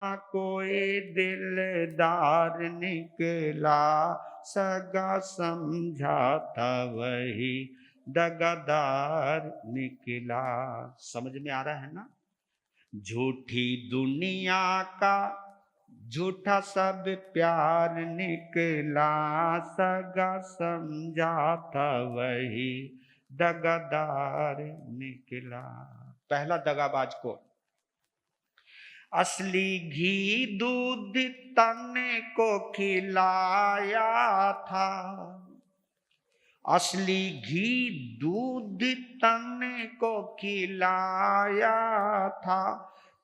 कोई दिलदार निकला, सगा समझा था वही दगादार निकला। समझ में आ रहा है ना? झूठी दुनिया का झूठा सब प्यार निकला, सगा समझा था वही दगादार निकला। पहला दगाबाज को असली घी दूध तने को खिलाया था, असली घी दूध तने को खिलाया था,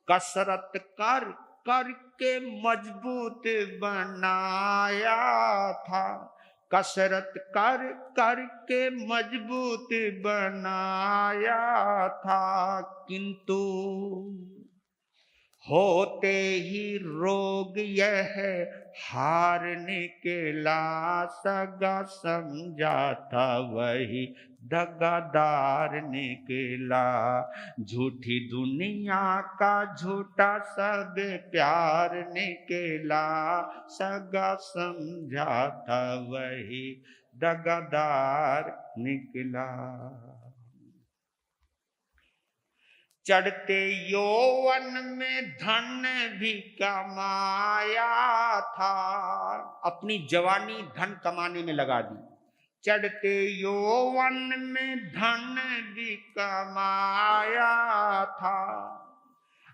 कसरत कर करके मजबूत बनाया था, कसरत कर करके मजबूत बनाया था, किंतु होते ही रोग यह हार निकला, सगा समझा था वही दगादार निकला। झूठी दुनिया का झूठा सब प्यार निकला, सगा समझा था वही दगादार निकला। चढ़ते यौवन में धन भी कमाया था, अपनी जवानी धन कमाने में लगा दी। चढ़ते यौवन में धन भी कमाया था,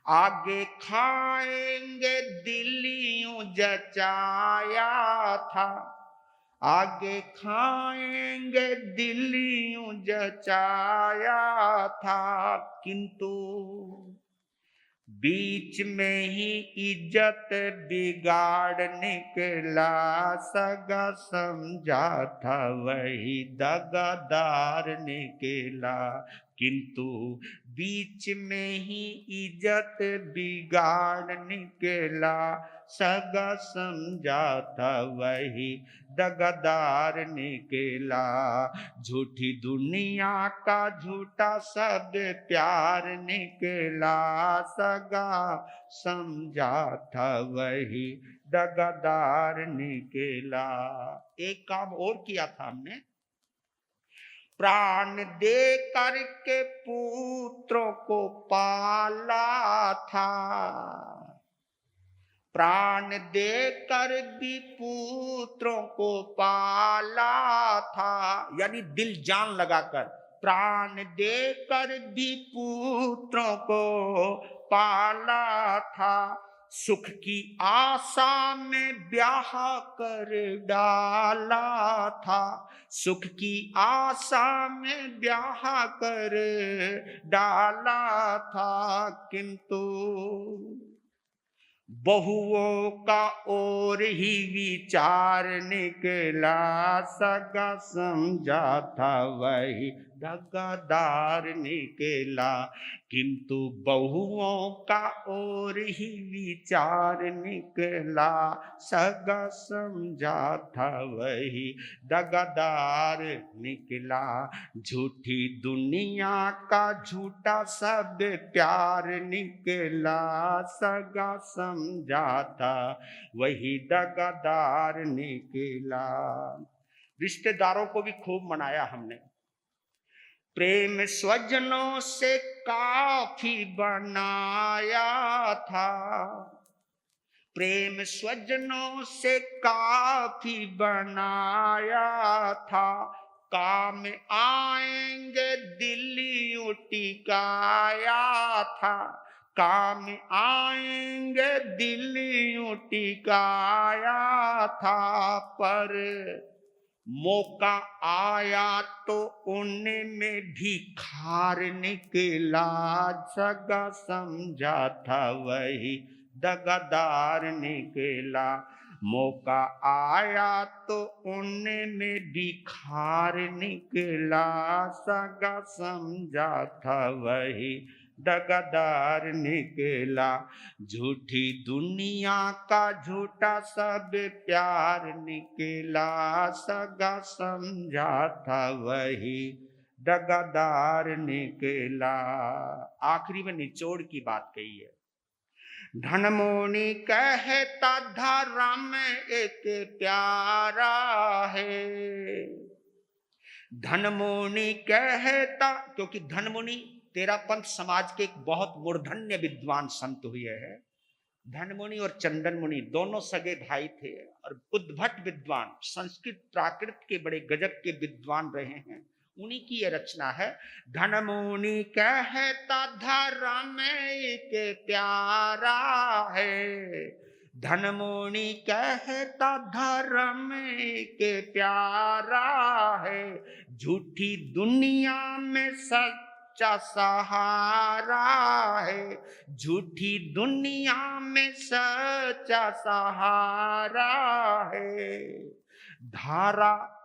आगे खाएंगे दिल्लियों जचाया था, आगे खाएंगे दिल्लियों जचाया था, किंतु बीच में ही इज्जत बिगाड़ निकला, सगा समझा था वही दगादार निकला, किंतु बीच में ही इज्जत बिगाड़ निकला, सगा समझा था वही दगादार निकला। झूठी दुनिया का झूठा सब प्यार निकला, सगा समझा था वही दगादार निकला। एक काम और किया था हमने, प्राण दे करके पुत्रों को पाला था, प्राण दे कर भी पुत्रों को पाला था, यानी दिल जान लगाकर प्राण दे कर भी पुत्रों को पाला था, सुख की आशा में ब्याह कर डाला था, सुख की आशा में ब्याह कर डाला था, किंतु बहुओं का और ही विचार निकला, सगा समझा था वही दगादार निकला, किंतु बहुओं का और ही विचार निकला, सगा समझा था वही दगादार निकला। झूठी दुनिया का झूठा सब प्यार निकला, सगा समझा था वही दगादार निकला। रिश्तेदारों को भी खूब मनाया हमने, प्रेम स्वजनों से काफी बनाया था, प्रेम स्वजनों से काफी बनाया था, काम आएंगे दिल्ली टिकाया था, काम आएंगे दिल्ली टिकाया था, पर मौका आया तो उनमें भी खार निकला, सगा समझा था वही दगादार निकला, मौका आया तो उनमें भी खार निकला, सगा समझा था वही दगादार निकला। झूठी दुनिया का झूठा सब प्यार निकला, सगा समझा था वही दगादार निकला। आखिरी में निचोड़ की बात कही है, धनमुनि कहता धर्म एक प्यारा है। धनमुनि कहता, क्योंकि धनमुनि तेरापंथ समाज के एक बहुत मूर्धन्य विद्वान संत हुए हैं। धनमुनि और चंदन मुनि दोनों सगे भाई थे और उद्भट विद्वान, संस्कृत प्राकृत के बड़े गजब के विद्वान रहे हैं। उन्हीं की यह रचना है। धनमुनि कहता धर्म एक प्यारा है। धनमुनि कहता धर्म के प्यारा है। झूठी दुनिया में सच्चा सहारा है। झूठी दुनिया में सच्चा सहारा है। धारा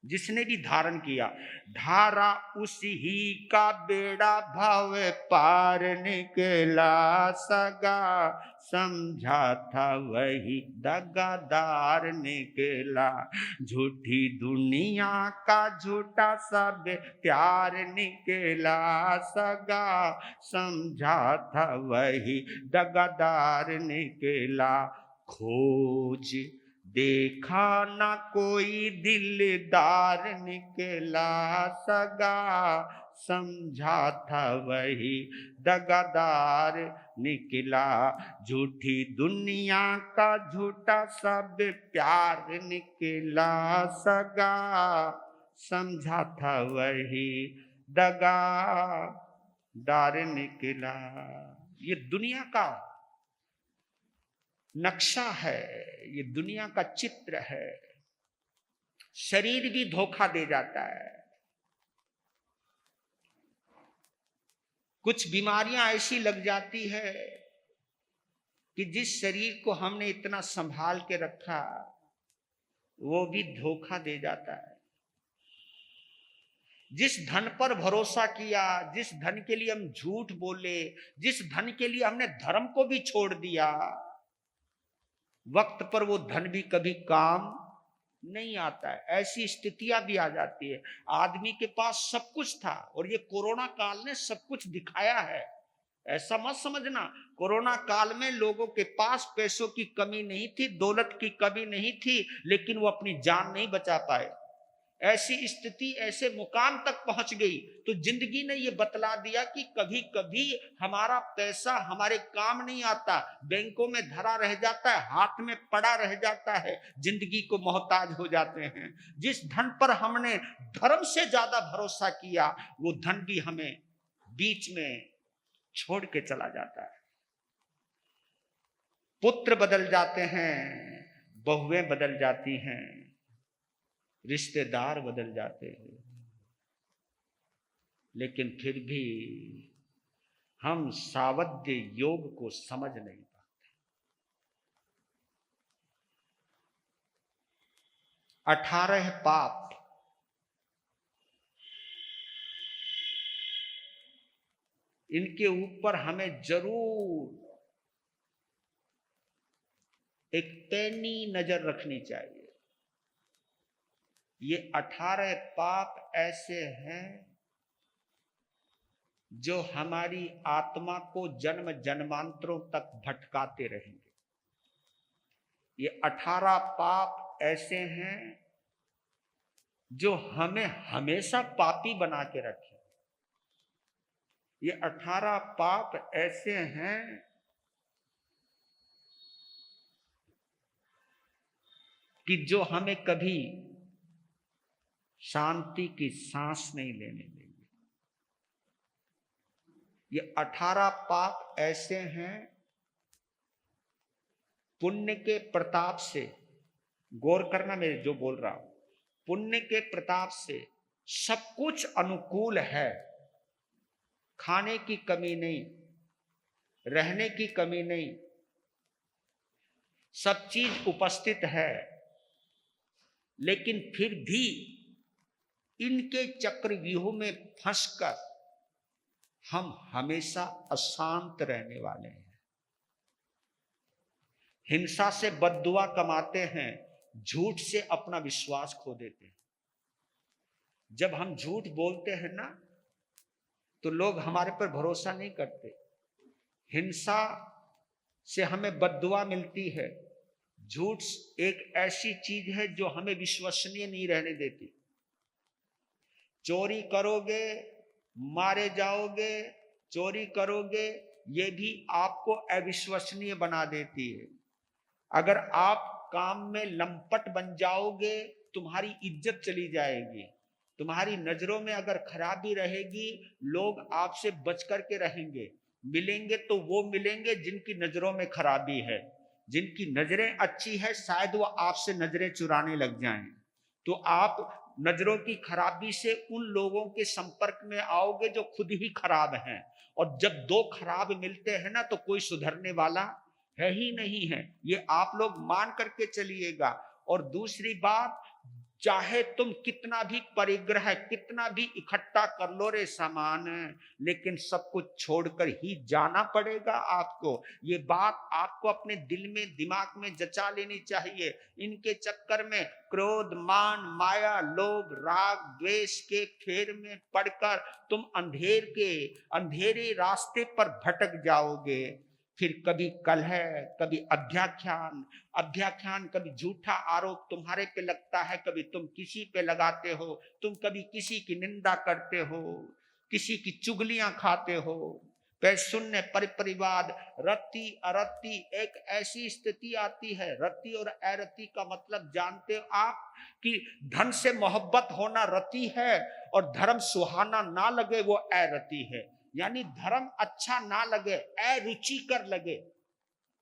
जिसने भी धारण किया, धारा उसी ही का बेड़ा भव पार निकला। सगा समझा था वही दगादार निकला। झूठी दुनिया का झूठा सब प्यार निकला। सगा समझा था वही दगादार निकला। खोज देखा ना कोई दिलदार निकला। सगा समझा था वही दगादार निकला। झूठी दुनिया का झूठा सब प्यार निकला। सगा समझा था वही दगादार निकला। ये दुनिया का नक्शा है, ये दुनिया का चित्र है। शरीर भी धोखा दे जाता है। कुछ बीमारियां ऐसी लग जाती है कि जिस शरीर को हमने इतना संभाल के रखा वो भी धोखा दे जाता है। जिस धन पर भरोसा किया, जिस धन के लिए हम झूठ बोले, जिस धन के लिए हमने धर्म को भी छोड़ दिया, वक्त पर वो धन भी कभी काम नहीं आता है। ऐसी स्थितियां भी आ जाती है। आदमी के पास सब कुछ था और ये कोरोना काल ने सब कुछ दिखाया है। ऐसा मत समझना, कोरोना काल में लोगों के पास पैसों की कमी नहीं थी, दौलत की कमी नहीं थी, लेकिन वो अपनी जान नहीं बचा पाए। ऐसी स्थिति ऐसे मुकाम तक पहुंच गई तो जिंदगी ने ये बतला दिया कि कभी कभी हमारा पैसा हमारे काम नहीं आता, बैंकों में धरा रह जाता है, हाथ में पड़ा रह जाता है, जिंदगी को मोहताज हो जाते हैं। जिस धन पर हमने धर्म से ज्यादा भरोसा किया वो धन भी हमें बीच में छोड़ के चला जाता है। पुत्र बदल जाते हैं, बहुएं बदल जाती हैं, रिश्तेदार बदल जाते हैं, लेकिन फिर भी हम सावध्य योग को समझ नहीं पाते। 18 पाप इनके ऊपर हमें जरूर एक पैनी नजर रखनी चाहिए। ये 18 पाप ऐसे हैं जो हमारी आत्मा को जन्म जन्मांतरों तक भटकाते रहेंगे। ये 18 पाप ऐसे हैं जो हमें हमेशा पापी बना के रखें। ये 18 पाप ऐसे हैं कि जो हमें कभी शांति की सांस नहीं लेने देंगे। ये 18 पाप ऐसे हैं, पुण्य के प्रताप से, गौर करना मैं जो बोल रहा हूं, पुण्य के प्रताप से सब कुछ अनुकूल है। खाने की कमी नहीं, रहने की कमी नहीं, सब चीज उपस्थित है, लेकिन फिर भी इनके चक्रव्यूह में फंसकर हम हमेशा अशांत रहने वाले हैं। हिंसा से बद्दुआ कमाते हैं, झूठ से अपना विश्वास खो देते हैं। जब हम झूठ बोलते हैं ना तो लोग हमारे पर भरोसा नहीं करते। हिंसा से हमें बद्दुआ मिलती है। झूठ एक ऐसी चीज है जो हमें विश्वसनीय नहीं रहने देती। चोरी करोगे मारे जाओगे, चोरी करोगे ये भी आपको अविश्वसनीय बना देती है। अगर आप काम में लंपट बन जाओगे, तुम्हारी इज्जत चली जाएगी। तुम्हारी नजरों में अगर खराबी रहेगी, लोग आपसे बच करके रहेंगे। मिलेंगे तो वो मिलेंगे जिनकी नजरों में खराबी है। जिनकी नजरें अच्छी है शायद वो आपसे नजरें चुराने लग जाएं। तो आप नजरों की खराबी से उन लोगों के संपर्क में आओगे जो खुद ही खराब हैं। और जब दो खराब मिलते हैं ना, तो कोई सुधरने वाला है ही नहीं है। ये आप लोग मान करके चलिएगा। और दूसरी बात, चाहे तुम कितना भी परिग्रह, कितना भी इकट्ठा कर लो रे सामान, लेकिन सब कुछ छोड़कर ही जाना पड़ेगा आपको। ये बात आपको अपने दिल में, दिमाग में जचा लेनी चाहिए। इनके चक्कर में क्रोध, मान, माया, लोभ, राग, द्वेष के फेर में पड़कर तुम अंधेरे रास्ते पर भटक जाओगे। फिर कभी कलह, कभी अध्याख्यान, कभी झूठा आरोप तुम्हारे पे लगता है, कभी तुम किसी पे लगाते हो, तुम कभी किसी की निंदा करते हो, किसी की चुगलियां खाते हो। शून्य परिवाद, रति अरति, एक ऐसी स्थिति आती है। रति और अरति का मतलब जानते हो आप, कि धन से मोहब्बत होना रति है और धर्म सुहाना ना लगे वो अरति है। यानी धर्म अच्छा ना लगे, अरुचिकर लगे,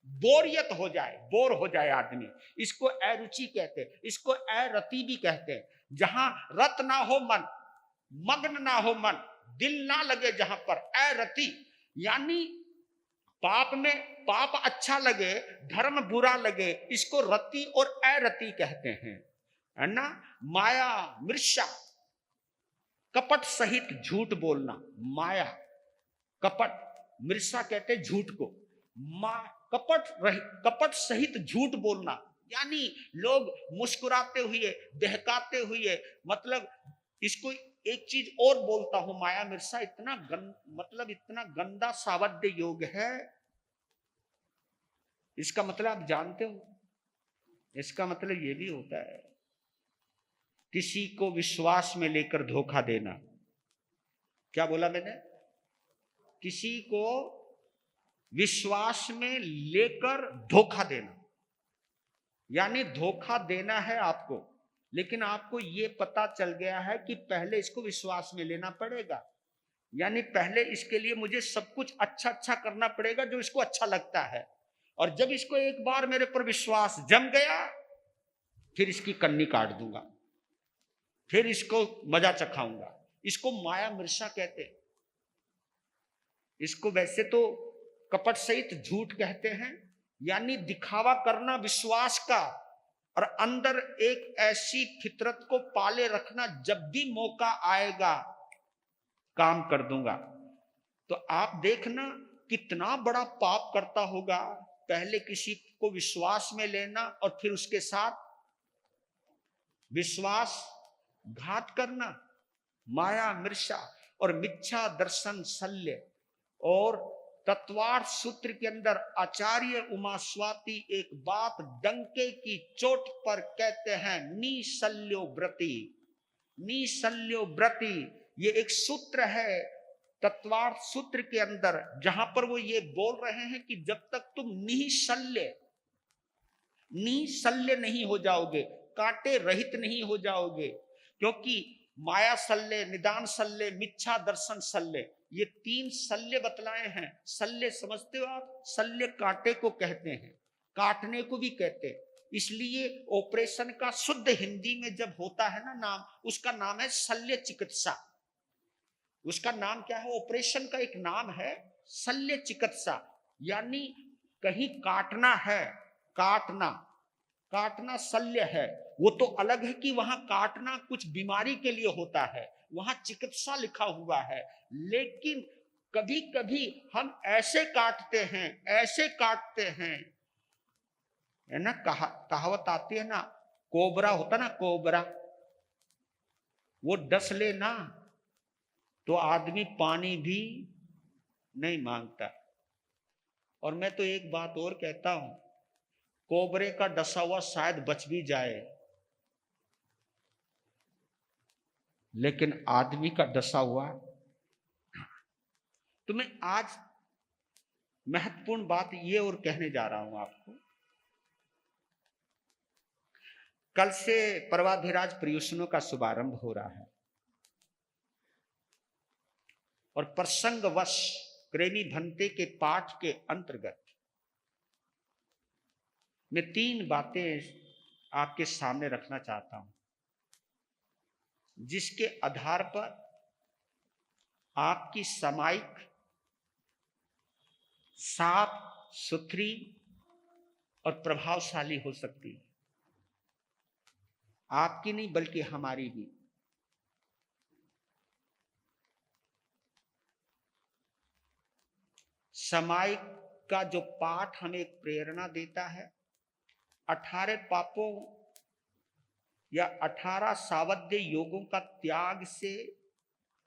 बोरियत हो जाए, बोर हो जाए आदमी, इसको अरुचि कहते हैं। इसको अरति भी कहते हैं। जहां रत ना हो मन, मग्न ना हो मन, दिल ना लगे जहां पर, अरति। यानी पाप में पाप अच्छा लगे, धर्म बुरा लगे, इसको रति और अरति कहते हैं, है ना। माया, मृषा, कपट सहित झूठ बोलना, माया, कपट, मृषा कहते झूठ को, कपट सहित झूठ बोलना। यानी लोग मुस्कुराते हुए, बहकाते हुए, मतलब इसको एक चीज और बोलता हूं, माया मृषा इतना इतना गंदा सावध्य योग है। इसका मतलब आप जानते हो, इसका मतलब ये भी होता है किसी को विश्वास में लेकर धोखा देना। क्या बोला मैंने? किसी को विश्वास में लेकर धोखा देना। यानी धोखा देना है आपको, लेकिन आपको ये पता चल गया है कि पहले इसको विश्वास में लेना पड़ेगा। यानी पहले इसके लिए मुझे सब कुछ अच्छा करना पड़ेगा जो इसको अच्छा लगता है। और जब इसको एक बार मेरे पर विश्वास जम गया, फिर इसकी कन्नी काट दूंगा, फिर इसको मजा चखाऊंगा। इसको माया मृषा कहते हैं। इसको वैसे तो कपट सहित झूठ कहते हैं, यानी दिखावा करना विश्वास का, और अंदर एक ऐसी फितरत को पाले रखना, जब भी मौका आएगा काम कर दूंगा। तो आप देखना कितना बड़ा पाप करता होगा, पहले किसी को विश्वास में लेना और फिर उसके साथ विश्वासघात करना। माया मृषा और मिथ्या दर्शन शल्य। और तत्वार्थ सूत्र के अंदर आचार्य उमा स्वाति एक बात डंके की चोट पर कहते हैं, निशल्यो व्रति। निशल्यो व्रति ये एक सूत्र है तत्वार्थ सूत्र के अंदर, जहां पर वो ये बोल रहे हैं कि जब तक तुम निशल्य नहीं हो जाओगे, कांटे रहित नहीं हो जाओगे, क्योंकि माया शल्य, निदान शल्य, मिथ्या दर्शन शल्य, ये तीन शल्य बतलाए हैं। शल्य समझते हो आप? शल्य कांटे को कहते हैं, काटने को भी कहते हैं। इसलिए ऑपरेशन का शुद्ध हिंदी में जब होता है ना नाम, उसका नाम है शल्य चिकित्सा। उसका नाम क्या है? ऑपरेशन का एक नाम है शल्य चिकित्सा। यानी कहीं काटना है, काटना शल्य है। वो तो अलग है कि वहां काटना कुछ बीमारी के लिए होता है, वहां चिकित्सा लिखा हुआ है। लेकिन कभी कभी हम ऐसे काटते हैं, है ना। कहावत आती है ना, कोबरा होता ना, कोबरा, वो डस ले ना तो आदमी पानी भी नहीं मांगता। और मैं तो एक बात और कहता हूं, कोबरे का डसा हुआ शायद बच भी जाए, लेकिन आदमी का डसा हुआ। तो मैं आज महत्वपूर्ण बात ये और कहने जा रहा हूं आपको। कल से पर्वाधिराज पर्युषणों का शुभारंभ हो रहा है और प्रसंगवश क्रेमी भंते के पाठ के अंतर्गत मैं 3 बातें आपके सामने रखना चाहता हूं, जिसके आधार पर आपकी सामायिक साफ सुथरी और प्रभावशाली हो सकती है। आपकी नहीं बल्कि हमारी भी। सामायिक का जो पाठ हमें एक प्रेरणा देता है, 18 पापों या 18 सावध्य योगों का त्याग से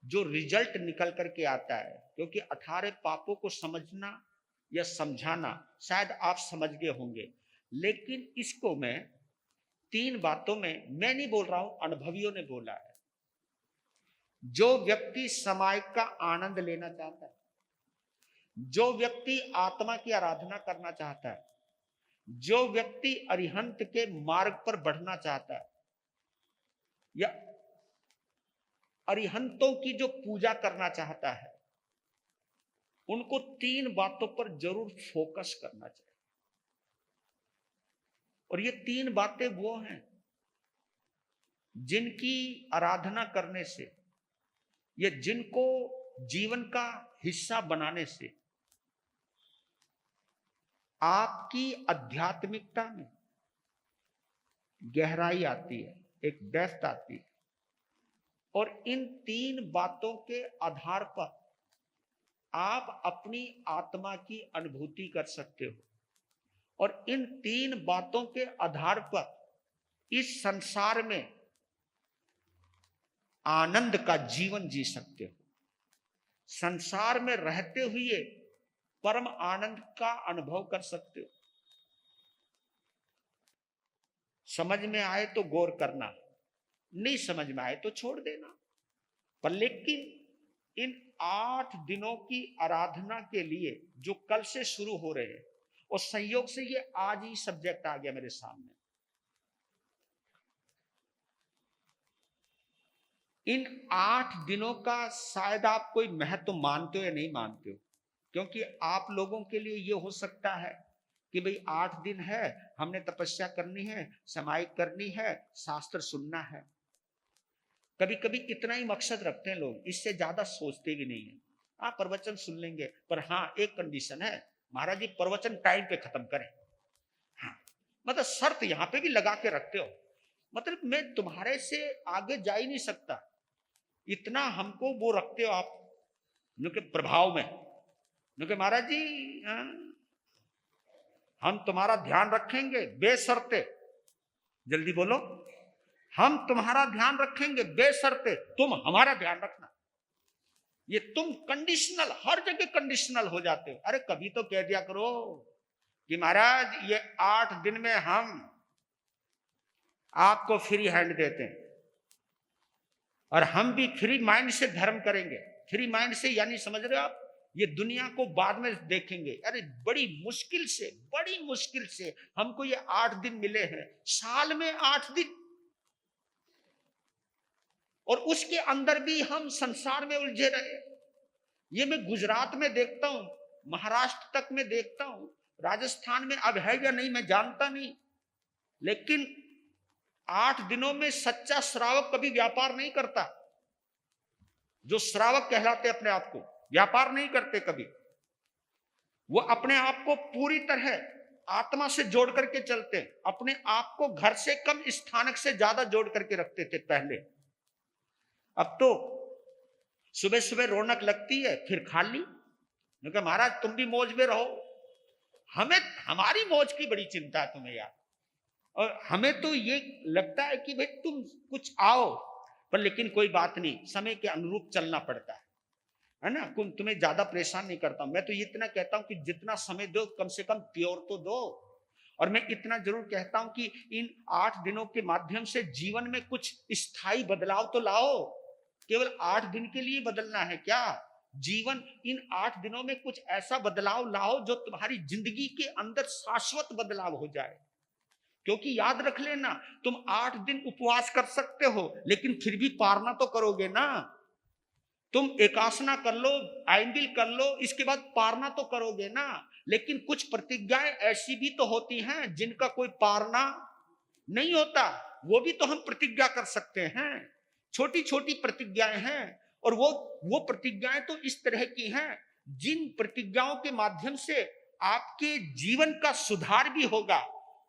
जो रिजल्ट निकल करके आता है, क्योंकि 18 पापों को समझना या समझाना शायद आप समझ गए होंगे, लेकिन इसको मैं 3 बातों में, मैं नहीं बोल रहा हूं, अनुभवियों ने बोला है। जो व्यक्ति सामायिक का आनंद लेना चाहता है, जो व्यक्ति आत्मा की आराधना करना चाहता है, जो व्यक्ति अरिहंत के मार्ग पर बढ़ना चाहता है या अरिहंतों की जो पूजा करना चाहता है, उनको 3 बातों पर जरूर फोकस करना चाहिए। और ये 3 बातें वो हैं जिनकी आराधना करने से या जिनको जीवन का हिस्सा बनाने से आपकी आध्यात्मिकता में गहराई आती है, एक डेप्थ आती है। और इन 3 बातों के आधार पर आप अपनी आत्मा की अनुभूति कर सकते हो और इन 3 बातों के आधार पर इस संसार में आनंद का जीवन जी सकते हो। संसार में रहते हुए परम आनंद का अनुभव कर सकते हो। समझ में आए तो गौर करना, नहीं समझ में आए तो छोड़ देना। पर लेकिन इन 8 दिनों की आराधना के लिए जो कल से शुरू हो रहे हैं, और संयोग से ये आज ही सब्जेक्ट आ गया मेरे सामने। इन 8 दिनों का शायद आप कोई महत्व मानते हो या नहीं मानते हो, क्योंकि आप लोगों के लिए ये हो सकता है कि भाई 8 दिन है, हमने तपस्या करनी है, सामायिक करनी है, शास्त्र सुनना है। कभी कभी इतना ही मकसद रखते हैं लोग, इससे ज्यादा सोचते भी नहीं है। हाँ, प्रवचन सुन लेंगे, पर हाँ एक कंडीशन है, महाराज जी प्रवचन टाइम पे खत्म करें। हाँ, मतलब शर्त यहां पे भी लगा के रखते हो, मतलब मैं तुम्हारे से आगे जा ही नहीं सकता, इतना हमको वो रखते हो आप के प्रभाव में, क्योंकि महाराज जी हम तुम्हारा ध्यान रखेंगे बेशर्ते। जल्दी बोलो, हम तुम्हारा ध्यान रखेंगे बेशर्ते, तुम हमारा ध्यान रखना। ये तुम कंडीशनल, हर जगह कंडीशनल हो जाते हो। अरे कभी तो कह दिया करो कि महाराज ये 8 दिन में हम आपको फ्री हैंड देते हैं और हम भी फ्री माइंड से धर्म करेंगे। फ्री माइंड से यानी समझ रहे हो आप, ये दुनिया को बाद में देखेंगे। अरे बड़ी मुश्किल से हमको ये 8 दिन मिले हैं, साल में 8 दिन, और उसके अंदर भी हम संसार में उलझे रहे। ये मैं गुजरात में देखता हूं, महाराष्ट्र तक में देखता हूं, राजस्थान में अब है या नहीं मैं जानता नहीं, लेकिन 8 दिनों में सच्चा श्रावक कभी व्यापार नहीं करता। जो श्रावक कहलाते अपने आप को, व्यापार नहीं करते कभी। वो अपने आप को पूरी तरह आत्मा से जोड़ करके चलते हैं। अपने आप को घर से कम स्थानक से ज्यादा जोड़ करके रखते थे पहले। अब तो सुबह सुबह रौनक लगती है, फिर खाली। क्योंकि महाराज तुम भी मौज में रहो, हमें हमारी मौज की बड़ी चिंता है तुम्हें यार। और हमें तो ये लगता है कि भाई तुम कुछ आओ, पर लेकिन कोई बात नहीं, समय के अनुरूप चलना पड़ता है। है ना। तुम्हें ज्यादा परेशान नहीं करता हूं। मैं तो इतना कहता हूं कि जितना समय दो कम से कम प्योर तो दो। और मैं इतना जरूर कहता हूं कि इन 8 दिनों के माध्यम से जीवन में कुछ स्थायी बदलाव तो लाओ। केवल 8 दिन के लिए बदलना है क्या? जीवन इन 8 दिनों में कुछ ऐसा बदलाव लाओ जो तुम्हारी जिंदगी के अंदर शाश्वत बदलाव हो जाए। क्योंकि याद रख लेना, तुम 8 दिन उपवास कर सकते हो लेकिन फिर भी पारना तो करोगे ना। तुम एकासना कर लो, आइंबिल कर लो, इसके बाद पारना तो करोगे ना। लेकिन कुछ प्रतिज्ञाएं ऐसी भी तो होती हैं जिनका कोई पारना नहीं होता। वो भी तो हम प्रतिज्ञा कर सकते हैं। छोटी छोटी प्रतिज्ञाएं हैं। और वो प्रतिज्ञाएं तो इस तरह की हैं जिन प्रतिज्ञाओं के माध्यम से आपके जीवन का सुधार भी होगा,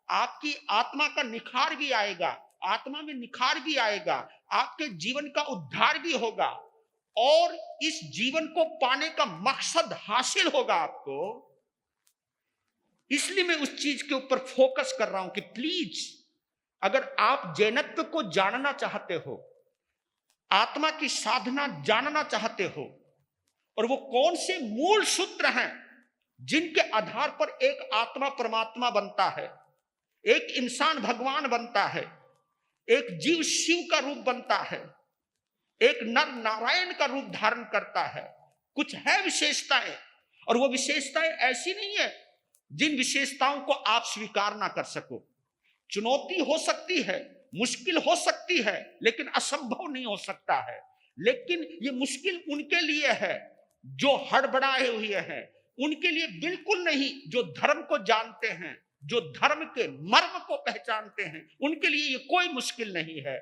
आपकी आत्मा का निखार भी आएगा, आत्मा में निखार भी आएगा, आपके जीवन का उद्धार भी होगा और इस जीवन को पाने का मकसद हासिल होगा आपको। इसलिए मैं उस चीज के ऊपर फोकस कर रहा हूं कि प्लीज, अगर आप जैनत्व को जानना चाहते हो, आत्मा की साधना जानना चाहते हो, और वो कौन से मूल सूत्र हैं जिनके आधार पर एक आत्मा परमात्मा बनता है, एक इंसान भगवान बनता है, एक जीव शिव का रूप बनता है, एक नर नारायण का रूप धारण करता है। कुछ है विशेषताएं, और वो विशेषताएं ऐसी नहीं है जिन विशेषताओं को आप स्वीकार ना कर सको। चुनौती हो सकती है, मुश्किल हो सकती है, लेकिन असंभव नहीं हो सकता है। लेकिन ये मुश्किल उनके लिए है जो हड़बड़ाए हुए हैं, उनके लिए बिल्कुल नहीं जो धर्म को जानते हैं, जो धर्म के मर्म को पहचानते हैं। उनके लिए ये कोई मुश्किल नहीं है।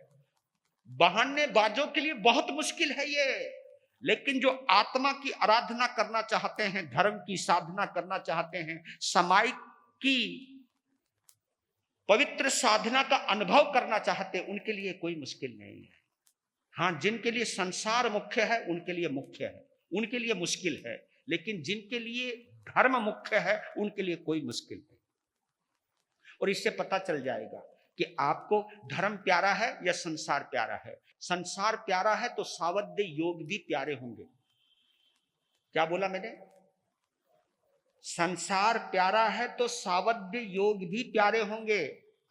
बहानेबाजों के लिए बहुत मुश्किल है ये। लेकिन जो आत्मा की आराधना करना चाहते हैं, धर्म की साधना करना चाहते हैं, समाई की पवित्र साधना का अनुभव करना चाहते हैं, उनके लिए कोई मुश्किल नहीं है। हाँ, जिनके लिए संसार मुख्य है उनके लिए मुख्य है, उनके लिए मुश्किल है। लेकिन जिनके लिए धर्म मुख्य है उनके लिए कोई मुश्किल नहीं। और इससे पता चल जाएगा कि आपको धर्म प्यारा है या संसार प्यारा है। संसार प्यारा है तो सावध्य योग भी प्यारे होंगे। क्या बोला मैंने? संसार प्यारा है तो सावध्य योग भी प्यारे होंगे।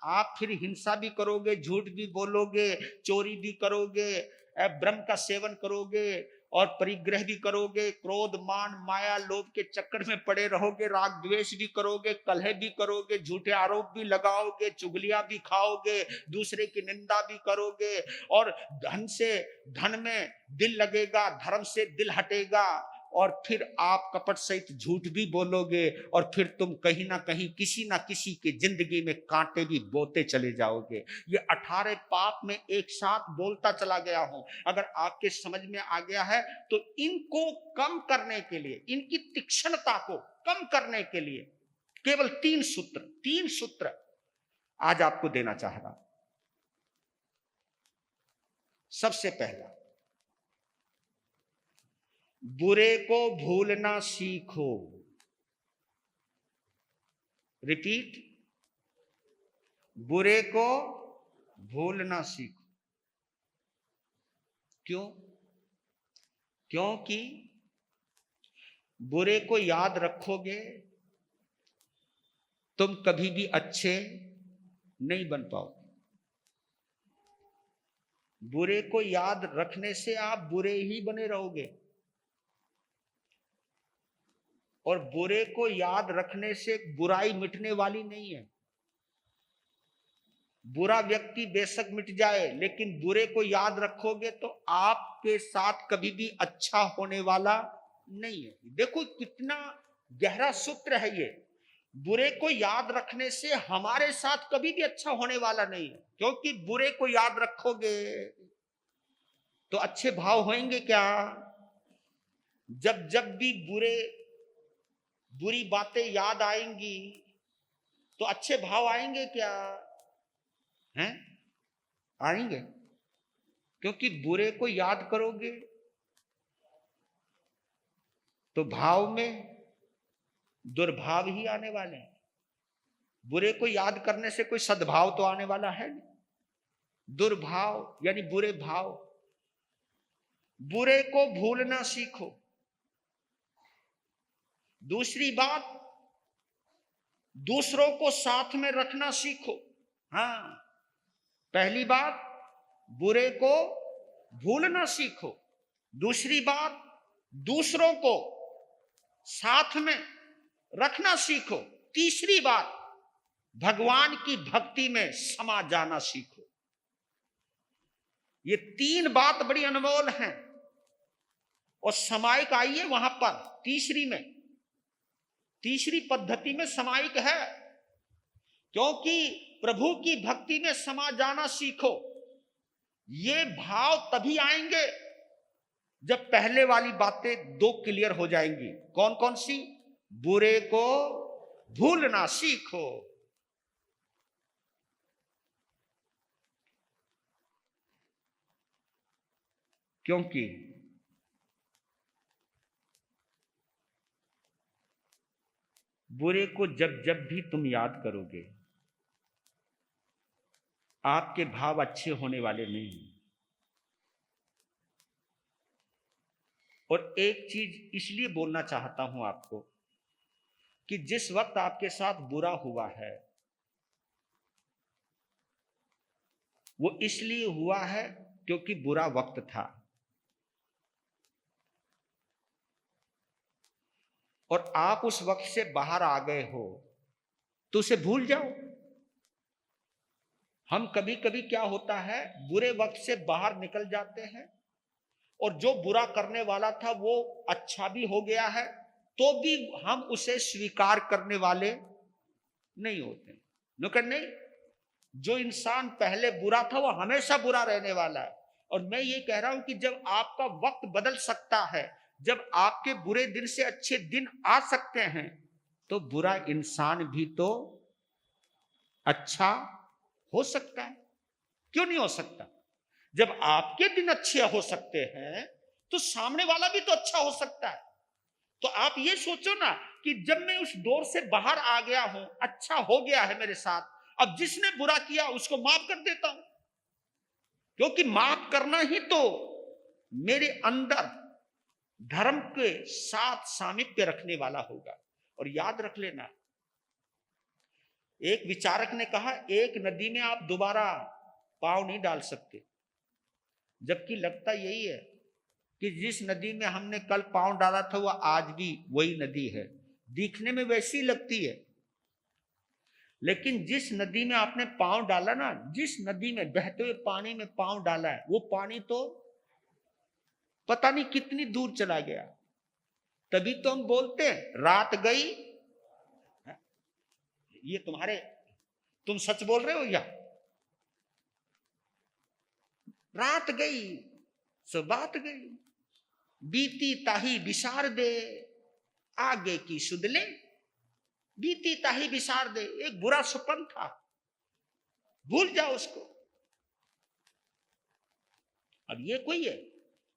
आप फिर हिंसा भी करोगे, झूठ भी बोलोगे, चोरी भी करोगे, ब्रह्म का सेवन करोगे और परिग्रह भी करोगे, क्रोध मान माया लोभ के चक्कर में पड़े रहोगे, राग द्वेष भी करोगे, कलह भी करोगे, झूठे आरोप भी लगाओगे, चुगलियां भी खाओगे, दूसरे की निंदा भी करोगे, और धन में दिल लगेगा, धर्म से दिल हटेगा, और फिर आप कपट सहित झूठ भी बोलोगे, और फिर तुम कहीं ना कहीं किसी ना किसी की जिंदगी में कांटे भी बोते चले जाओगे। ये 18 पाप में एक साथ बोलता चला गया हूं। अगर आपके समझ में आ गया है तो इनको कम करने के लिए, इनकी तीक्ष्णता को कम करने के लिए केवल 3 सूत्र आज आपको देना चाह रहा। सबसे पहला, बुरे को भूलना सीखो। रिपीट, बुरे को भूलना सीखो। क्यों? क्योंकि बुरे को याद रखोगे तुम कभी भी अच्छे नहीं बन पाओगे। बुरे को याद रखने से आप बुरे ही बने रहोगे, और बुरे को याद रखने से बुराई मिटने वाली नहीं है। बुरा व्यक्ति बेशक मिट जाए, लेकिन बुरे को याद रखोगे तो आपके साथ कभी भी अच्छा होने वाला नहीं है। देखो कितना गहरा सूत्र है ये। बुरे को याद रखने से हमारे साथ कभी भी अच्छा होने वाला नहीं है, क्योंकि बुरे को याद रखोगे तो अच्छे भाव होंगे क्या? जब भी बुरी बातें याद आएंगी तो अच्छे भाव आएंगे क्या? हैं? आएंगे? क्योंकि बुरे को याद करोगे तो भाव में दुर्भाव ही आने वाले हैं। बुरे को याद करने से कोई सद्भाव तो आने वाला है नहीं। दुर्भाव यानी बुरे भाव। बुरे को भूलना सीखो। दूसरी बात, दूसरों को साथ में रखना सीखो। हाँ, पहली बात, बुरे को भूलना सीखो। दूसरी बात, दूसरों को साथ में रखना सीखो। तीसरी बात, भगवान की भक्ति में समा जाना सीखो। ये 3 बात बड़ी अनमोल हैं। और समायिक आइए वहां पर तीसरी पद्धति में समायिक है, क्योंकि प्रभु की भक्ति में समा जाना सीखो। ये भाव तभी आएंगे जब पहले वाली बातें 2 क्लियर हो जाएंगी। कौन कौन सी? बुरे को भूलना सीखो। क्योंकि बुरे को जब जब भी तुम याद करोगे, आपके भाव अच्छे होने वाले नहीं। और एक चीज इसलिए बोलना चाहता हूं आपको कि जिस वक्त आपके साथ बुरा हुआ है, वो इसलिए हुआ है क्योंकि बुरा वक्त था। और आप उस वक्त से बाहर आ गए हो तो उसे भूल जाओ। हम कभी कभी क्या होता है, बुरे वक्त से बाहर निकल जाते हैं और जो बुरा करने वाला था वो अच्छा भी हो गया है, तो भी हम उसे स्वीकार करने वाले नहीं होते। नुकड़ नहीं, जो इंसान पहले बुरा था वो हमेशा बुरा रहने वाला है। और मैं ये कह रहा हूं कि जब आपका वक्त बदल सकता है, जब आपके बुरे दिन से अच्छे दिन आ सकते हैं, तो बुरा इंसान भी तो अच्छा हो सकता है। क्यों नहीं हो सकता? जब आपके दिन अच्छे हो सकते हैं तो सामने वाला भी तो अच्छा हो सकता है। तो आप ये सोचो ना कि जब मैं उस दौर से बाहर आ गया हूं, अच्छा हो गया है मेरे साथ, अब जिसने बुरा किया उसको माफ कर देता हूं, क्योंकि माफ करना ही तो मेरे अंदर धर्म के साथ सामिप्य रखने वाला होगा। और याद रख लेना, एक विचारक ने कहा, एक नदी में आप दोबारा पांव नहीं डाल सकते। जबकि लगता यही है कि जिस नदी में हमने कल पांव डाला था वह आज भी वही नदी है, दिखने में वैसी लगती है। लेकिन जिस नदी में आपने पांव डाला ना, जिस नदी में बहते हुए पानी में पांव डाला है, वो पानी तो पता नहीं कितनी दूर चला गया। तभी तो हम बोलते हैं रात गई। ये तुम सच बोल रहे हो या? रात गई सो बात गई, बीती ताही बिसार दे, आगे की सुध ले। बीती ताही बिसार दे, एक बुरा सपन था, भूल जाओ उसको। अब ये कोई है,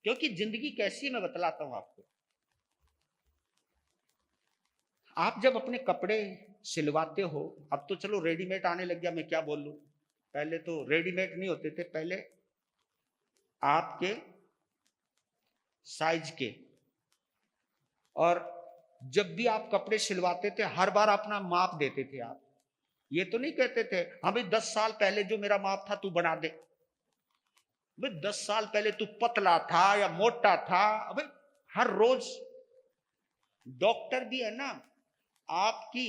क्योंकि जिंदगी कैसी है मैं बतलाता हूं आपको। आप जब अपने कपड़े सिलवाते हो, अब तो चलो रेडीमेड आने लग गया, मैं क्या बोल लूं, पहले तो रेडीमेड नहीं होते थे, पहले आपके साइज के। और जब भी आप कपड़े सिलवाते थे हर बार अपना माप देते थे आप। ये तो नहीं कहते थे हाँ भाई 10 साल पहले जो मेरा माप था तू बना दे। भाई 10 साल पहले तू पतला था या मोटा था, भाई हर रोज। डॉक्टर भी है ना, आपकी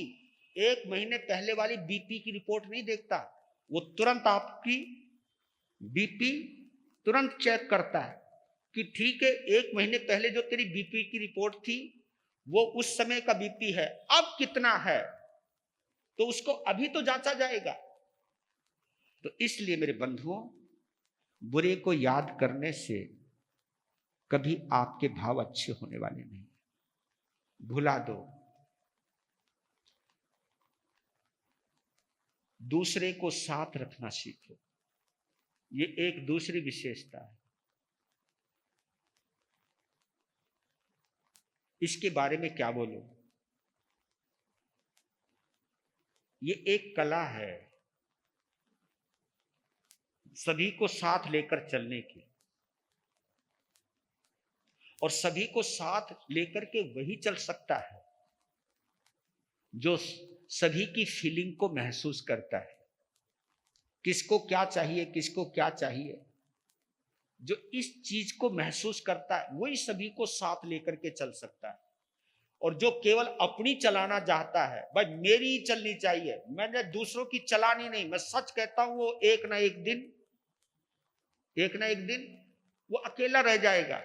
1 महीने पहले वाली बीपी की रिपोर्ट नहीं देखता, वो तुरंत आपकी बीपी तुरंत चेक करता है कि ठीक है 1 महीने पहले जो तेरी बीपी की रिपोर्ट थी वो उस समय का बीपी है, अब कितना है तो उसको अभी तो जांचा जाएगा। तो इसलिए मेरे बंधुओं, बुरे को याद करने से कभी आपके भाव अच्छे होने वाले नहीं। भुला दो। दूसरे को साथ रखना सीखो, ये एक दूसरी विशेषता है। इसके बारे में क्या बोलूं, ये एक कला है सभी को साथ लेकर चलने की, और सभी को साथ लेकर के वही चल सकता है जो सभी की फीलिंग को महसूस करता है, किसको क्या चाहिए, किसको क्या चाहिए, जो इस चीज को महसूस करता है वही सभी को साथ लेकर के चल सकता है। और जो केवल अपनी चलाना चाहता है, भाई मेरी ही चलनी चाहिए, मैंने दूसरों की चलानी नहीं, मैं सच कहता हूं, वो एक ना एक दिन वो अकेला रह जाएगा।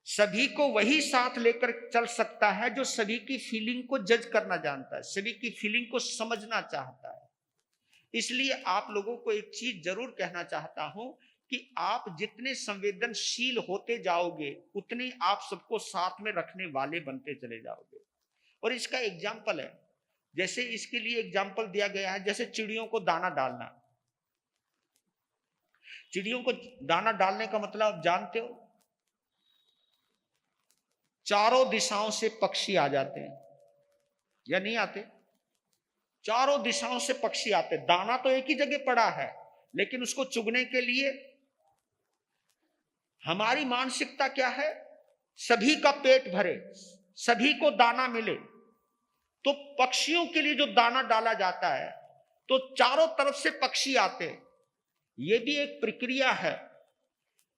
सभी को वही साथ लेकर चल सकता है जो सभी की फीलिंग को जज करना जानता है, सभी की फीलिंग को समझना चाहता है। इसलिए आप लोगों को एक चीज जरूर कहना चाहता हूं कि आप जितने संवेदनशील होते जाओगे उतने आप सबको साथ में रखने वाले बनते चले जाओगे। और इसका एग्जाम्पल है, जैसे इसके लिए एग्जाम्पल दिया गया है, जैसे चिड़ियों को दाना डालना। चिड़ियों को दाना डालने का मतलब आप जानते हो, चारों दिशाओं से पक्षी आ जाते हैं या नहीं आते? चारों दिशाओं से पक्षी आते, दाना तो एक ही जगह पड़ा है, लेकिन उसको चुगने के लिए हमारी मानसिकता क्या है, सभी का पेट भरे, सभी को दाना मिले। तो पक्षियों के लिए जो दाना डाला जाता है तो चारों तरफ से पक्षी आते हैं, ये भी एक प्रक्रिया है।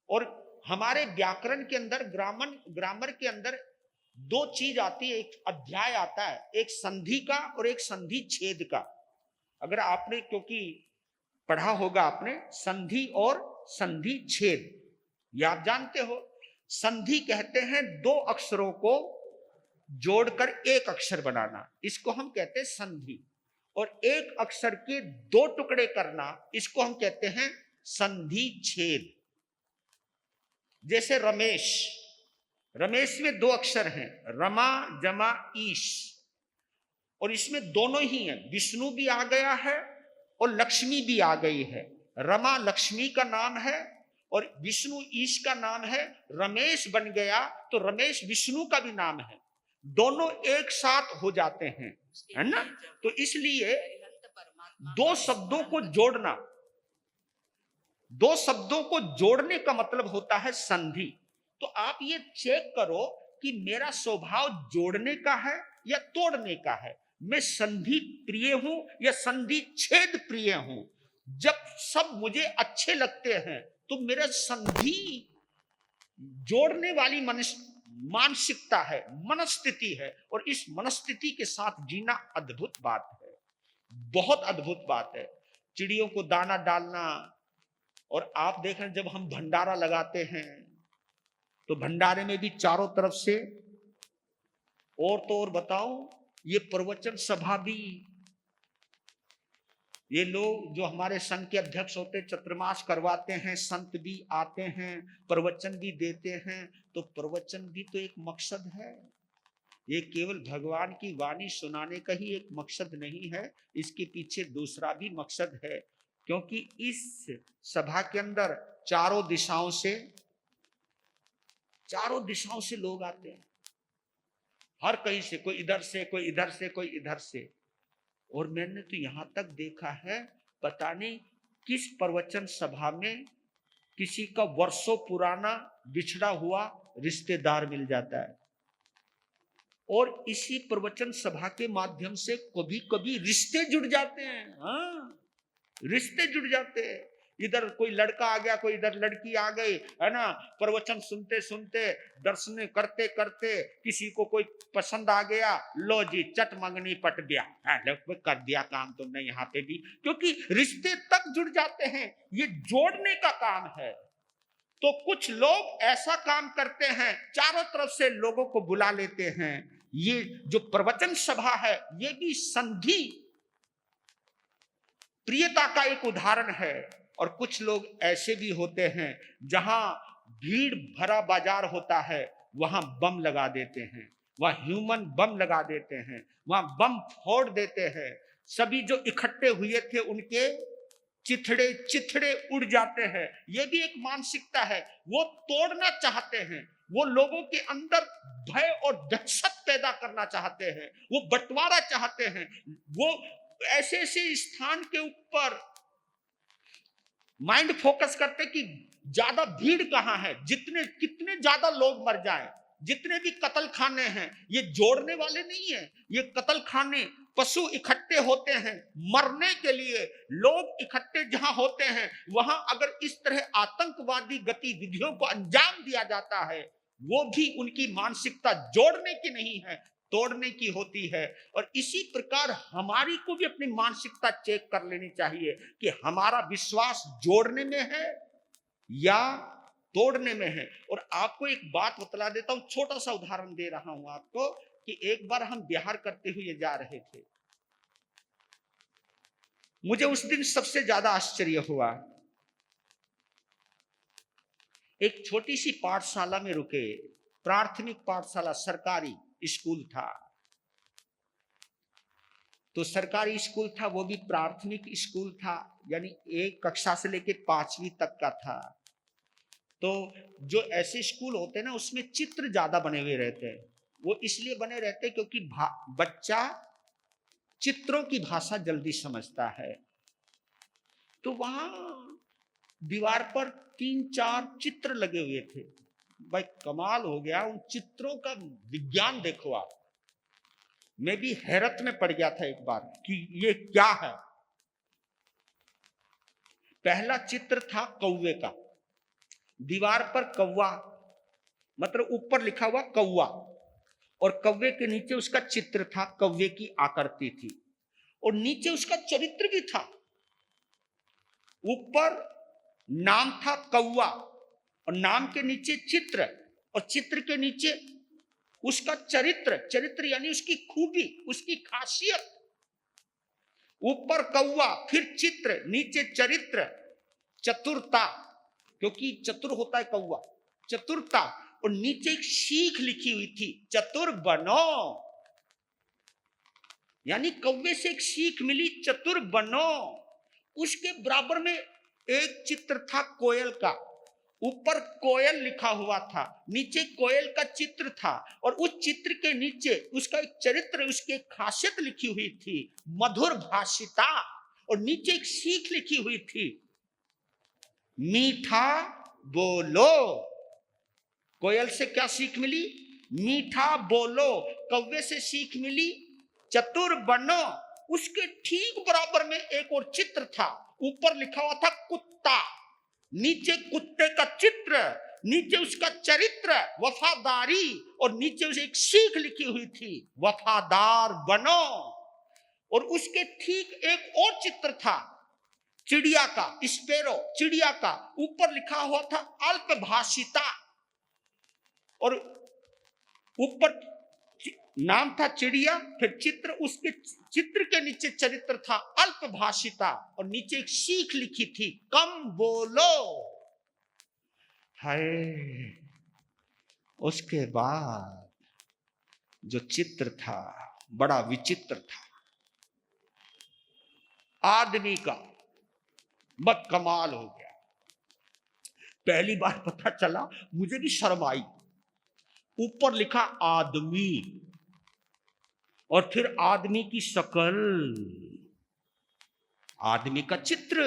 और हमारे व्याकरण के अंदर, ग्रामर के अंदर दो चीज आती है, एक अध्याय आता है, एक संधि का और एक संधि छेद का। अगर आपने क्योंकि पढ़ा होगा आपने संधि और संधि छेद, ये आप जानते हो। संधि कहते हैं दो अक्षरों को जोड़कर एक अक्षर बनाना, इसको हम कहते हैं संधि। और एक अक्षर के दो टुकड़े करना, इसको हम कहते हैं संधि छेद। जैसे रमेश, रमेश में दो अक्षर हैं, रमा जमा ईश, और इसमें दोनों ही हैं, विष्णु भी आ गया है और लक्ष्मी भी आ गई है। रमा लक्ष्मी का नाम है और विष्णु ईश का नाम है। रमेश बन गया तो रमेश विष्णु का भी नाम है, दोनों एक साथ हो जाते हैं, है ना? तो इसलिए दो शब्दों को जोड़ना, दो शब्दों को जोड़ने का मतलब होता है संधि। तो आप ये चेक करो कि मेरा स्वभाव जोड़ने का है या तोड़ने का है, मैं संधि प्रिय हूं या संधि छेद प्रिय हूं। जब सब मुझे अच्छे लगते हैं तो मेरा संधि जोड़ने वाली मानसिकता है, मनस्थिति है, और इस मनस्थिति के साथ जीना अद्भुत बात है, बहुत अद्भुत बात है। चिड़ियों को दाना डालना, और आप देख रहे हैं जब हम भंडारा लगाते हैं तो भंडारे में भी चारों तरफ से, और तो और बताओ, ये प्रवचन सभा भी, ये लोग जो हमारे संघ के अध्यक्ष होते चतुर्मास करवाते हैं, संत भी आते हैं, प्रवचन भी देते हैं। तो प्रवचन भी तो एक मकसद है, ये केवल भगवान की वाणी सुनाने का ही एक मकसद नहीं है, इसके पीछे दूसरा भी मकसद है। क्योंकि इस सभा के अंदर चारों दिशाओं से लोग आते हैं, हर कहीं से, कोई इधर से, कोई इधर से, कोई इधर से। और मैंने तो यहां तक देखा है, पता नहीं किस प्रवचन सभा में किसी का वर्षों पुराना बिछड़ा हुआ रिश्तेदार मिल जाता है, और इसी प्रवचन सभा के माध्यम से कभी कभी रिश्ते जुड़ जाते हैं। हाँ, रिश्ते जुड़ जाते हैं। इधर कोई लड़का आ गया, कोई इधर लड़की आ गई, है ना? प्रवचन सुनते सुनते, दर्शन करते करते किसी को कोई पसंद आ गया, लो जी चट मंगनी पट गया, कर दिया काम तुमने यहाँ पे भी, क्योंकि रिश्ते तक जुड़ जाते हैं। ये जोड़ने का काम है। तो कुछ लोग ऐसा काम करते हैं, चारों तरफ से लोगों को बुला लेते हैं। ये जो प्रवचन सभा है, ये भी संधि प्रियता का एक उदाहरण है। और कुछ लोग ऐसे भी होते हैं, जहां भीड़ भरा बाजार होता है वहां बम लगा देते हैं, वहां ह्यूमन बम लगा देते हैं, वहां बम फोड़ देते हैं। सभी जो इकट्ठे हुए थे उनके चिथड़े उड़ जाते हैं। ये भी एक मानसिकता है, वो तोड़ना चाहते हैं, वो लोगों के अंदर भय और दहशत पैदा करना चाहते हैं, वो बंटवारा चाहते हैं, वो ऐसे ऐसे स्थान के ऊपर माइंड फोकस करते कि ज्यादा भीड़ कहां है, कितने ज्यादा लोग मर जाएं, जितने भी कत्ल खाने हैं ये जोड़ने वाले नहीं है, ये कत्ल खाने पशु इकट्ठे होते हैं मरने के लिए, लोग इकट्ठे जहां होते हैं वहां अगर इस तरह आतंकवादी गतिविधियों को अंजाम दिया जाता है, वो भी उनकी मानसिकता जोड़ने की नहीं है, तोड़ने की होती है। और इसी प्रकार हमारी को भी अपनी मानसिकता चेक कर लेनी चाहिए कि हमारा विश्वास जोड़ने में है या तोड़ने में है। और आपको एक बात बतला देता हूं, छोटा सा उदाहरण दे रहा हूं आपको कि एक बार हम बिहार करते हुए जा रहे थे, मुझे उस दिन सबसे ज्यादा आश्चर्य हुआ। एक छोटी सी पाठशाला में रुके, प्राथमिक पाठशाला, सरकारी स्कूल था। तो सरकारी स्कूल था, वो भी प्राथमिक स्कूल था, यानी एक कक्षा से लेकर 5वीं तक का था। तो जो ऐसे स्कूल होते हैं ना उसमें चित्र ज्यादा बने हुए रहते हैं। वो इसलिए बने रहते हैं क्योंकि बच्चा चित्रों की भाषा जल्दी समझता है। तो वहां दीवार पर 3-4 चित्र लगे हुए थे। भाई कमाल हो गया, उन चित्रों का विज्ञान देखो आप। मैं भी हैरत में पड़ गया था एक बार कि ये क्या है। पहला चित्र था कौवे का, दीवार पर कौवा, मतलब ऊपर लिखा हुआ कौवा, और कौवे के नीचे उसका चित्र था, कौवे की आकृति थी, और नीचे उसका चरित्र भी था। ऊपर नाम था कौवा और नाम के नीचे चित्र, और चित्र के नीचे उसका चरित्र, चरित्र यानी उसकी खूबी, उसकी खासियत। ऊपर कौवा, फिर चित्र, नीचे चरित्र, चतुरता, क्योंकि चतुर होता है कौवा, चतुरता, और नीचे एक सीख लिखी हुई थी, चतुर बनो, यानी कौवे से एक सीख मिली, चतुर बनो। उसके बराबर में एक चित्र था कोयल का, ऊपर कोयल लिखा हुआ था, नीचे कोयल का चित्र था, और उस चित्र के नीचे उसका एक चरित्र, उसकी एक खासियत लिखी हुई थी, मधुर भाषिता, और नीचे एक सीख लिखी हुई थी, मीठा बोलो। कोयल से क्या सीख मिली? मीठा बोलो। कौवे से सीख मिली चतुर बनो। उसके ठीक बराबर में एक और चित्र था, ऊपर लिखा हुआ था कुत्ता, नीचे कुत्ते का चित्र, नीचे उसका चरित्र वफादारी, और नीचे उसे एक सीख लिखी हुई थी, वफादार बनो। और उसके ठीक एक और चित्र था चिड़िया का, स्पैरो, चिड़िया का, ऊपर लिखा हुआ था अल्पभाषिता, और ऊपर नाम था चिड़िया, फिर चित्र, उसके चित्र के नीचे चरित्र था अल्पभाषिता, और नीचे एक सीख लिखी थी, कम बोलो। हाय, उसके बाद जो चित्र था बड़ा विचित्र था, आदमी का। बस कमाल हो गया, पहली बार पता चला, मुझे भी शर्म आई। ऊपर लिखा आदमी, और फिर आदमी की शक्ल, आदमी का चित्र,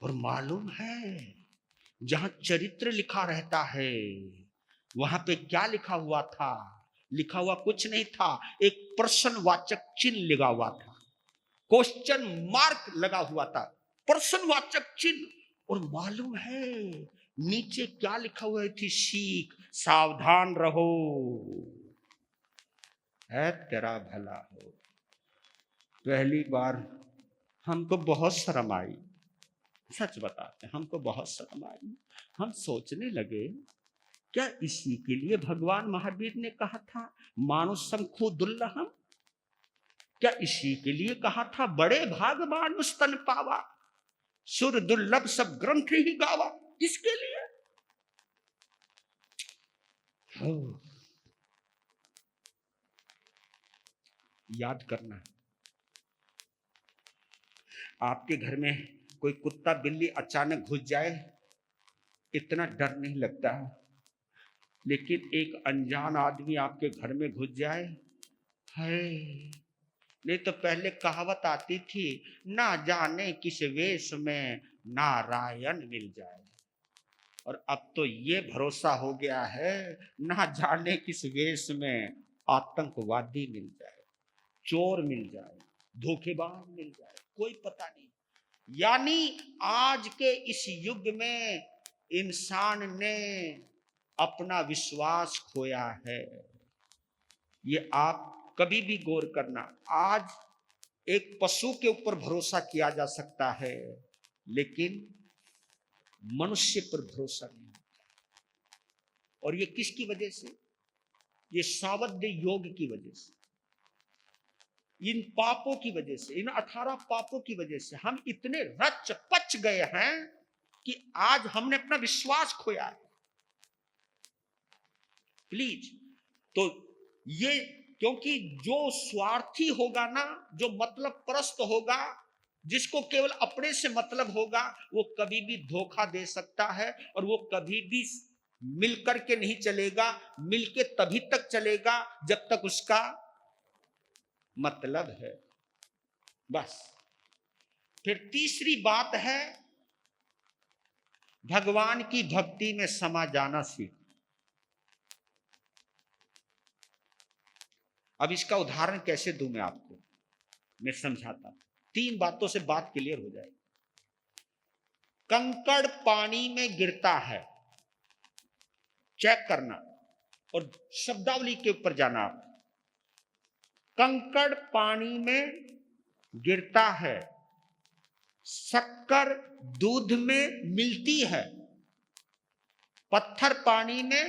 और मालूम है जहां चरित्र लिखा रहता है वहां पे क्या लिखा हुआ था? लिखा हुआ कुछ नहीं था, एक प्रश्नवाचक चिन्ह लगा हुआ था, क्वेश्चन मार्क लगा हुआ था, प्रश्नवाचक चिन्ह। और मालूम है नीचे क्या लिखा हुआ थी? सीख, सावधान रहो, है तेरा भला हो। पहली बार हमको बहुत शर्म आई, सच बताते, हमको बहुत शर्म आई। हम सोचने लगे क्या इसी के लिए भगवान महावीर ने कहा था मानुषम खो दुर्लभम? क्या इसी के लिए कहा था बड़े भाग मानुष तन पावा, सुर दुर्लभ सब ग्रंथ ही गावा? इसके लिए याद करना, आपके घर में कोई कुत्ता बिल्ली अचानक घुस जाए, इतना डर नहीं लगता, लेकिन एक अनजान आदमी आपके घर में घुस जाए, है नहीं तो पहले कहावत आती थी, ना जाने किस वेश में नारायण मिल जाए। और अब तो ये भरोसा हो गया है, ना जाने किस वेश में आतंकवादी मिल जाए, चोर मिल जाए, धोखेबाज मिल जाए, कोई पता नहीं। यानी आज के इस युग में इंसान ने अपना विश्वास खोया है। ये आप कभी भी गौर करना, आज एक पशु के ऊपर भरोसा किया जा सकता है, लेकिन मनुष्य पर भरोसा नहीं होता। और ये किसकी वजह से? ये सावध्य योग की वजह से, इन पापों की वजह से, इन 18 पापों की वजह से हम इतने रच पच गए हैं कि आज हमने अपना विश्वास खोया है। प्लीज, तो ये, क्योंकि जो स्वार्थी होगा ना, जो मतलब परस्त होगा, जिसको केवल अपने से मतलब होगा, वो कभी भी धोखा दे सकता है, और वो कभी भी मिलकर के नहीं चलेगा। मिलके तभी तक चलेगा जब तक उसका मतलब है, बस। फिर तीसरी बात है, भगवान की भक्ति में समा जाना सीखो। अब इसका उदाहरण कैसे दूं मैं आपको, मैं समझाता हूं। 3 बातों से बात क्लियर हो जाएगी। कंकड़ पानी में गिरता है, चेक करना और शब्दावली के ऊपर जाना आप। कंकड़ पानी में गिरता है, शक्कर दूध में मिलती है। पत्थर पानी में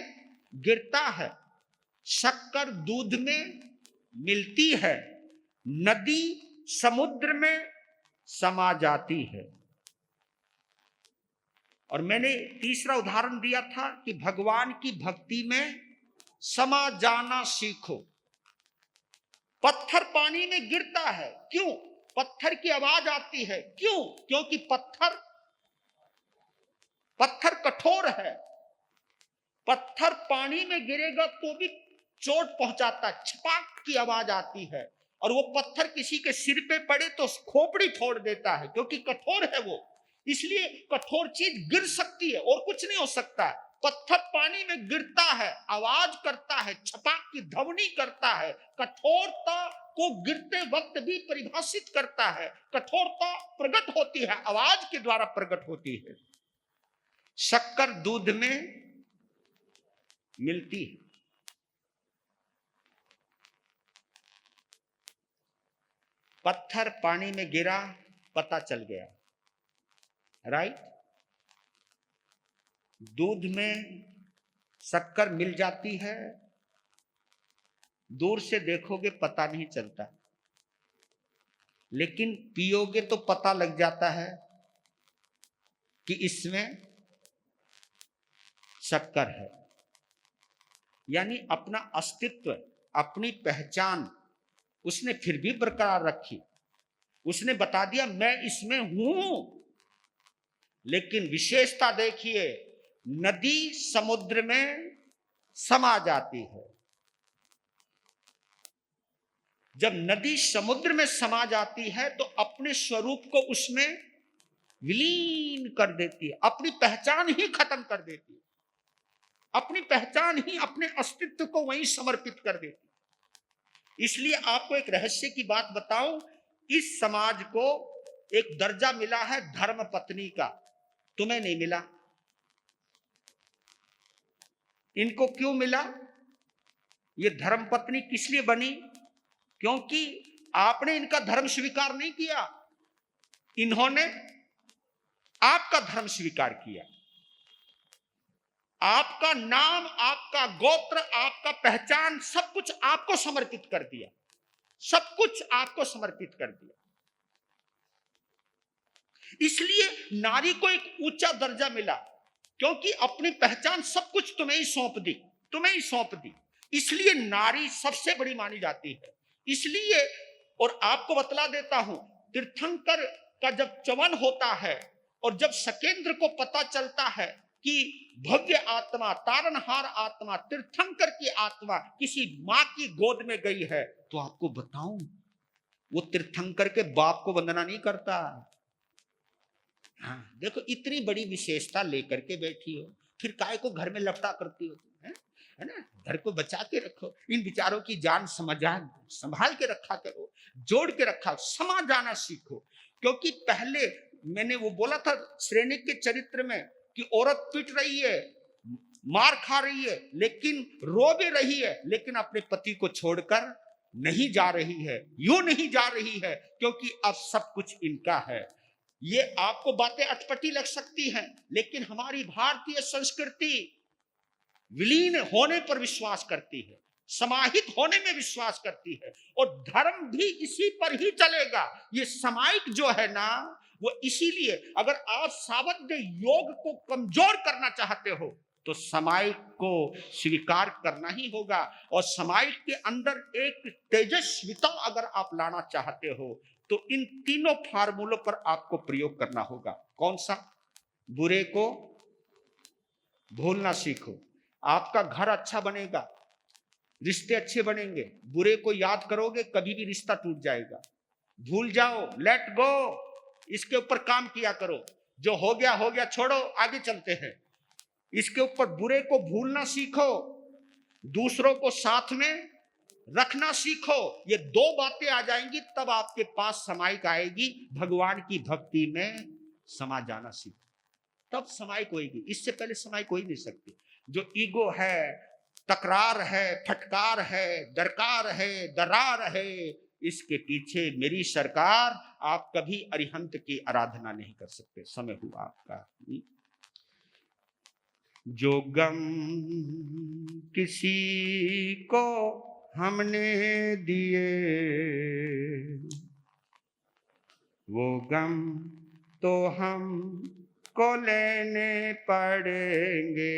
गिरता है, शक्कर दूध में मिलती है, नदी समुद्र में समा जाती है। और मैंने तीसरा उदाहरण दिया था कि भगवान की भक्ति में समा जाना सीखो। पत्थर पानी में गिरता है, क्यों? पत्थर की आवाज आती है, क्यों? क्योंकि पत्थर कठोर है। पत्थर पानी में गिरेगा तो भी चोट पहुंचाता, छपाक की आवाज आती है। और वो पत्थर किसी के सिर पे पड़े तो खोपड़ी फोड़ देता है, क्योंकि कठोर है वो। इसलिए कठोर चीज गिर सकती है और कुछ नहीं हो सकता। पत्थर पानी में गिरता है, आवाज करता है, छपाक की ध्वनि करता है। कठोरता को गिरते वक्त भी परिभाषित करता है। कठोरता प्रकट होती है, आवाज के द्वारा प्रकट होती है। शक्कर दूध में मिलती है। पत्थर पानी में गिरा, पता चल गया, राइट? दूध में शक्कर मिल जाती है, दूर से देखोगे पता नहीं चलता, लेकिन पियोगे तो पता लग जाता है कि इसमें शक्कर है। यानी अपना अस्तित्व, अपनी पहचान उसने फिर भी बरकरार रखी। उसने बता दिया मैं इसमें हूं। लेकिन विशेषता देखिए, नदी समुद्र में समा जाती है। जब नदी समुद्र में समा जाती है तो अपने स्वरूप को उसमें विलीन कर देती है, अपनी पहचान ही खत्म कर देती है, अपनी पहचान ही, अपने अस्तित्व को वहीं समर्पित कर देती है। इसलिए आपको एक रहस्य की बात बताऊं, इस समाज को एक दर्जा मिला है धर्म पत्नी का, तुम्हें नहीं मिला। इनको क्यों मिला? ये धर्म पत्नी किस लिए बनी? क्योंकि आपने इनका धर्म स्वीकार नहीं किया, इन्होंने आपका धर्म स्वीकार किया। आपका नाम, आपका गोत्र, आपका पहचान, सब कुछ आपको समर्पित कर दिया, सब कुछ आपको समर्पित कर दिया। इसलिए नारी को एक ऊंचा दर्जा मिला, क्योंकि अपनी पहचान सब कुछ तुम्हें ही सौंप दी, तुम्हें ही सौंप दी। इसलिए नारी सबसे बड़ी मानी जाती है। इसलिए, और आपको बतला देता हूं, तीर्थंकर का जब चवन होता है और जब सकेंद्र को पता चलता है कि भव्य आत्मा, तारनहार आत्मा, तीर्थंकर की आत्मा किसी मां की गोद में गई है, तो आपको बताऊं, वो तीर्थंकर के बाप को वंदना नहीं करता। हाँ, देखो इतनी बड़ी विशेषता लेकर के बैठी हो, फिर काय को घर में लपटा करती हो तुम, है ना? घर को बचा के रखो, इन विचारों की जान संभाल के रखा करो, जोड़ के रखा, समा जाना सीखो। क्योंकि पहले मैंने वो बोला था श्रेणिक के चरित्र में कि औरत पिट रही है, मार खा रही है, लेकिन रो भी रही है, लेकिन अपने पति को छोड़कर नहीं जा रही है। यूं नहीं जा रही है क्योंकि अब सब कुछ इनका है। ये आपको बातें अटपटी लग सकती हैं, लेकिन हमारी भारतीय संस्कृति विलीन होने पर विश्वास करती है, समाहित होने में विश्वास करती है, और धर्म भी इसी पर ही चलेगा। ये सामायिक जो है ना, वो इसीलिए अगर आप सावध्य योग को कमजोर करना चाहते हो तो सामायिक को स्वीकार करना ही होगा। और सामायिक के अंदर एक तेजस्विता अगर आप लाना चाहते हो तो इन तीनों फार्मूलों पर आपको प्रयोग करना होगा। कौन सा? बुरे को भूलना सीखो, आपका घर अच्छा बनेगा, रिश्ते अच्छे बनेंगे। बुरे को याद करोगे कभी भी रिश्ता टूट जाएगा। भूल जाओ, लेट गो, इसके ऊपर काम किया करो। जो हो गया छोड़ो, आगे चलते हैं। इसके ऊपर बुरे को भूलना सीखो, दूसरों को साथ में रखना सीखो। ये दो बातें आ जाएंगी तब आपके पास समायिक आएगी। भगवान की भक्ति में समा जाना सीखो, तब समायिक होगी। इससे पहले समायिक हो ही नहीं सकती। जो ईगो है, तकरार है, फटकार है, दरकार है, दरार है, इसके पीछे मेरी सरकार आप कभी अरिहंत की आराधना नहीं कर सकते। समय हुआ आपका। जो गम किसी को हमने दिए, वो गम तो हम को लेने पड़ेंगे।